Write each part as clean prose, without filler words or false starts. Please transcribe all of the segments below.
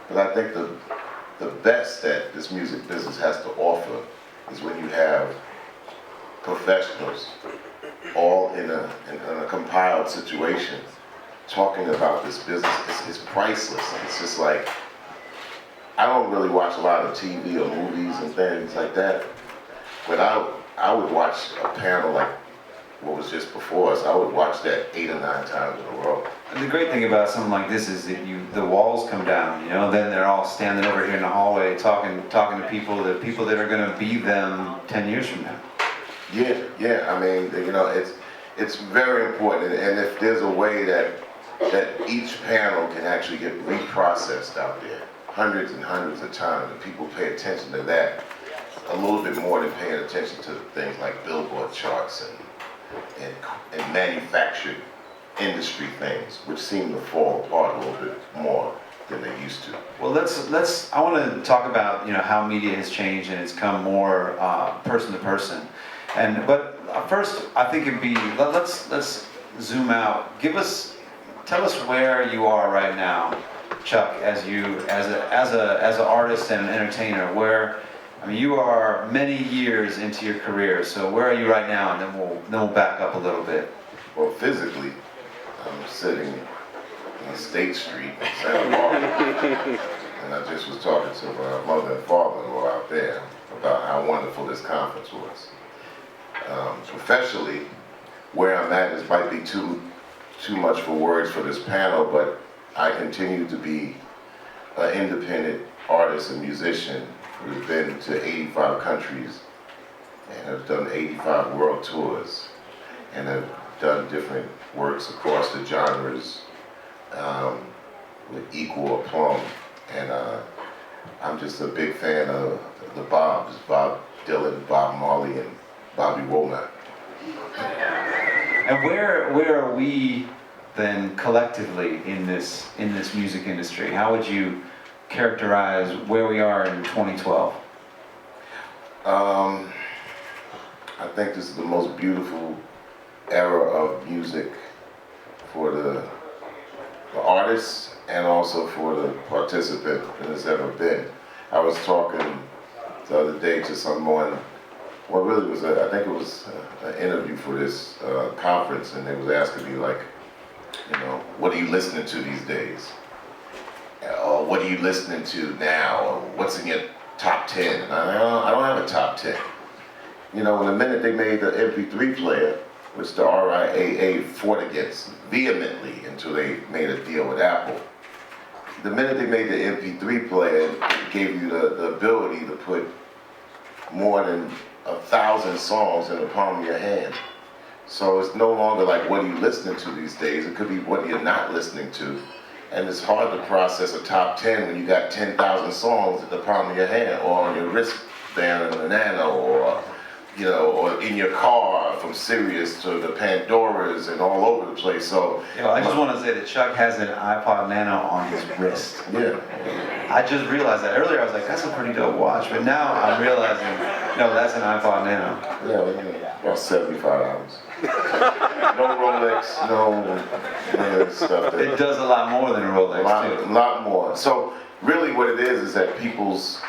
But I think the best that this music business has to offer is when you have professionals all in a compiled situation talking about this business. It's priceless. It's just like, I don't really watch a lot of TV or movies and things like that, but I would watch a panel like what was just before us. I would watch that 8 or 9 times in a row. And the great thing about something like this is that the walls come down, you know, then they're all standing over here in the hallway talking to people that are going to be them 10 years from now. Yeah, I mean, you know, it's very important, and if there's a way that each panel can actually get reprocessed out there hundreds and hundreds of times, and people pay attention to that a little bit more than paying attention to things like Billboard charts and manufactured industry things, which seem to fall apart a little bit more than they used to. Well, I want to talk about, you know, how media has changed and it's come more person to person. But first, I think it'd be, let's zoom out. Tell us where you are right now, Chuck, as an artist and an entertainer. Where, I mean, you are many years into your career. So where are you right now? And then we'll back up a little bit. Well, physically, I'm sitting on State Street in Santa Barbara, and I just was talking to my mother and father-in-law out there about how wonderful this conference was. Professionally, where I'm at might be too much for words for this panel, but I continue to be an independent artist and musician who's been to 85 countries and have done 85 world tours and have done different works across the genres with equal aplomb. And I'm just a big fan of the Bobs, Bob Dylan, Bob Marley, and Bobby Womack. And where are we then collectively in this music industry? How would you characterize where we are in 2012? I think this is the most beautiful era of music for the artists and also for the participant that has ever been. I was talking the other day to someone. Well, really was I think it was an interview for this conference, and they was asking me, like, you know, what are you listening to these days? Or what are you listening to now? Or what's in your top 10? And I don't have a top 10. You know, the minute they made the MP3 player, which the RIAA fought against vehemently until they made a deal with Apple. The minute they made the MP3 player, it gave you the ability to put more than 1,000 songs in the palm of your hand. So it's no longer like, what are you listening to these days? It could be what you're not listening to. And it's hard to process a top 10 when you got 10,000 songs at the palm of your hand, or on your wristband in a Nano, or, you know, or in your car from Sirius to the Pandoras and all over the place. So, you know, I just want to say that Chuck has an iPod Nano on his wrist. Yeah. I just realized that earlier. I was like, that's a pretty dope watch, but now I'm realizing, no, that's an iPod Nano. Yeah, about $75. No Rolex, no stuff. It does a lot more than a Rolex, too. A lot more. So really what it is that people's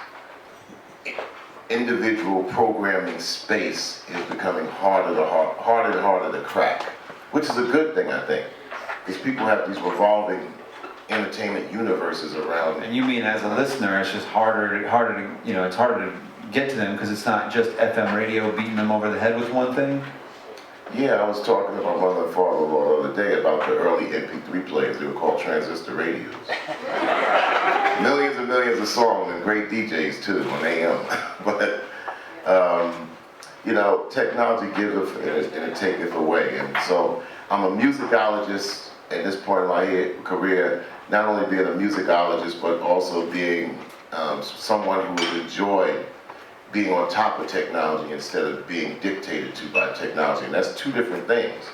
individual programming space is becoming harder and harder to crack, which is a good thing, I think, because people have these revolving entertainment universes around. And you mean as a listener, it's just harder to, you know, it's harder to get to them because it's not just FM radio beating them over the head with one thing? Yeah, I was talking to my mother and father-in-law the other day about the early MP3 players. They were called transistor radios. Millions and millions of songs, and great DJs too on AM. But, you know, technology gives and it taketh away. And so I'm a musicologist at this point in my career, not only being a musicologist, but also being someone who would enjoy being on top of technology instead of being dictated to by technology. And that's two different things.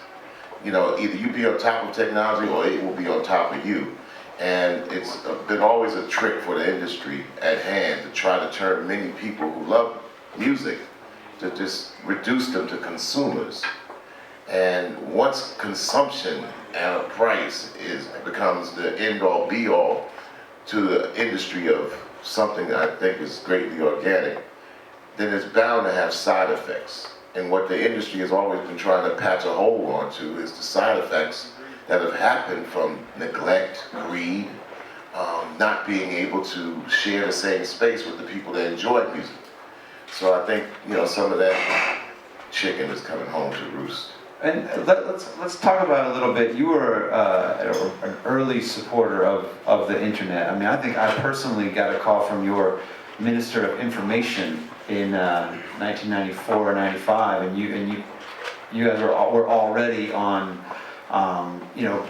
You know, either you be on top of technology or it will be on top of you. And it's been always a trick for the industry at hand to try to turn many people who love music to just reduce them to consumers. And once consumption at a price becomes the end-all be-all, to the industry of something that I think is greatly organic, then it's bound to have side effects. And what the industry has always been trying to patch a hole onto is the side effects that have happened from neglect, greed, not being able to share the same space with the people that enjoy music. So I think, some of that chicken is coming home to roost. And let's talk about it a little bit. You were an early supporter of the internet. I mean, I think I personally got a call from your Minister of Information in 1994 or 95, and you guys were already on.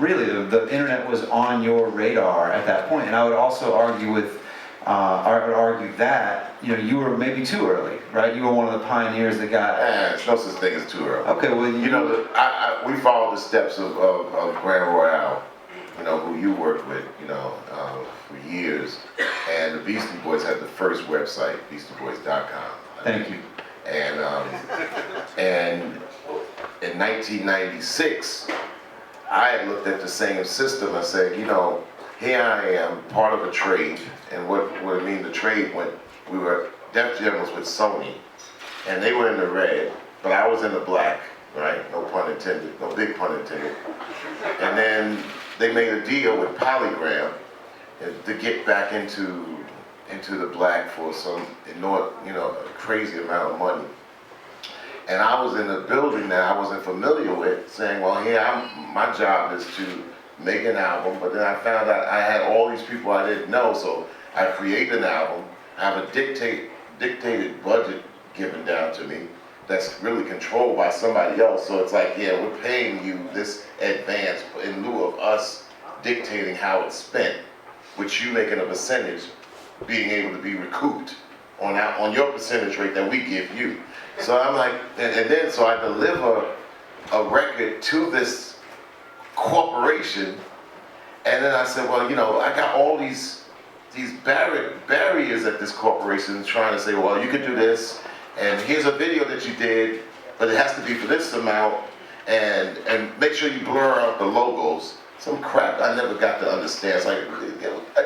Really, the internet was on your radar at that point. And I would also argue that you were maybe too early, right? You were one of the pioneers that got. There's no such thing as too early. Okay, well, we followed the steps of Grand Royale, who you worked with, for years. And the Beastie Boys had the first website, BeastieBoys.com. Thank you. And in 1996, I had looked at the same system and said, here I am, part of a trade, and what it mean the trade Def Jam was with Sony, and they were in the red, but I was in the black, right? No pun intended, no big pun intended. And then they made a deal with Polygram to get back into the black for some crazy amount of money. And I was in a building that I wasn't familiar with, saying, well, my job is to make an album, but then I found out I had all these people I didn't know, so I created an album. I have a dictated budget given down to me that's really controlled by somebody else, so it's like, we're paying you this advance in lieu of us dictating how it's spent, which you making a percentage being able to be recouped on your percentage rate that we give you. So I'm like, and then so I deliver a record to this corporation, and then I said, well, I got all these barriers at this corporation trying to say, well, you could do this, and here's a video that you did, but it has to be for this amount, and make sure you blur out the logos. Some crap I never got to understand. It's like,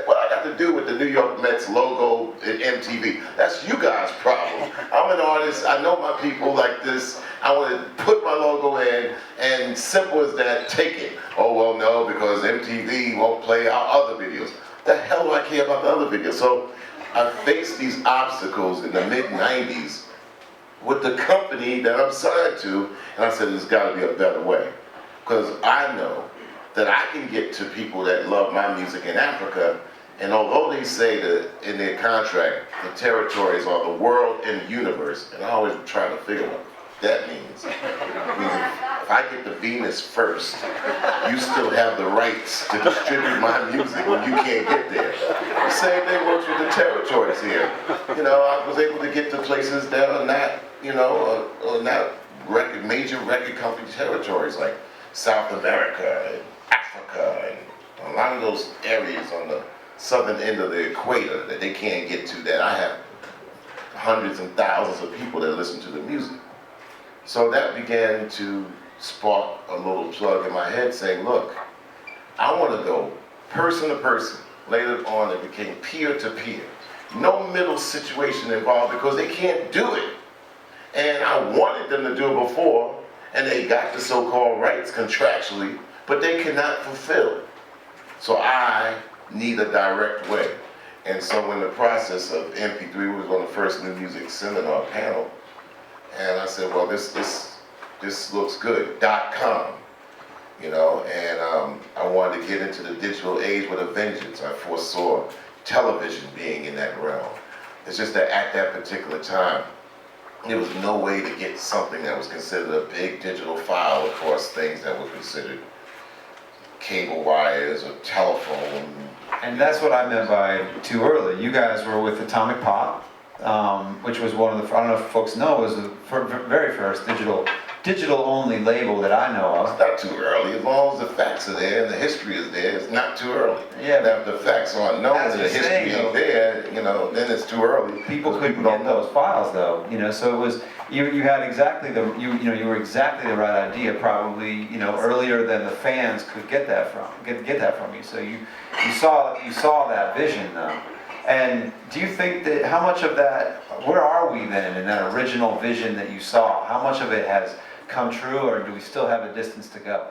what I got to do with the New York Mets logo at MTV? That's you guys' problem. I'm an artist. I know my people like this. I want to put my logo in, and simple as that, take it. Oh, well, no, because MTV won't play our other videos. The hell do I care about the other videos? So I faced these obstacles in the mid-90s with the company that I'm signed to, and I said, there's got to be a better way. Because I know that I can get to people that love my music in Africa, and although they say that in their contract, the territories are the world and the universe, and I always try to figure what that means. It means if I get to Venus first, you still have the rights to distribute my music when you can't get there. The same thing works with the territories here. I was able to get to places that are not, are not major record company territories like South America and Africa and a lot of those areas on the southern end of the equator that they can't get to, that I have hundreds and thousands of people that listen to the music. So that began to spark a little plug in my head saying, look, I want to go person to person. Later on it became peer to peer. No middle situation involved because they can't do it. And I wanted them to do it before, and they got the so-called rights contractually, but they cannot fulfill. So I need a direct way. And so in the process of MP3, we was on the first new music seminar panel, and I said, well, this looks good, .com, and I wanted to get into the digital age with a vengeance. I foresaw television being in that realm. It's just that at that particular time, there was no way to get something that was considered a big digital file across things that were considered cable wires or telephone. And that's what I meant by too early. You guys were with Atomic Pop, which was one of the, I don't know if folks know, was the very first digital only label that I know of. It's not too early, as long as the facts are there and the history is there, it's not too early. Yeah. Now if the facts aren't known and the history ain't there, know, then it's too early. People 'cause couldn't don't get know. those files though, you know, so it was, you had exactly the, you were exactly the right idea, probably, you know, earlier than the fans could get that from you. So you saw that vision though. And do you think that, how much of that, where are we then in that original vision that you saw? How much of it has come true, or do we still have a distance to go?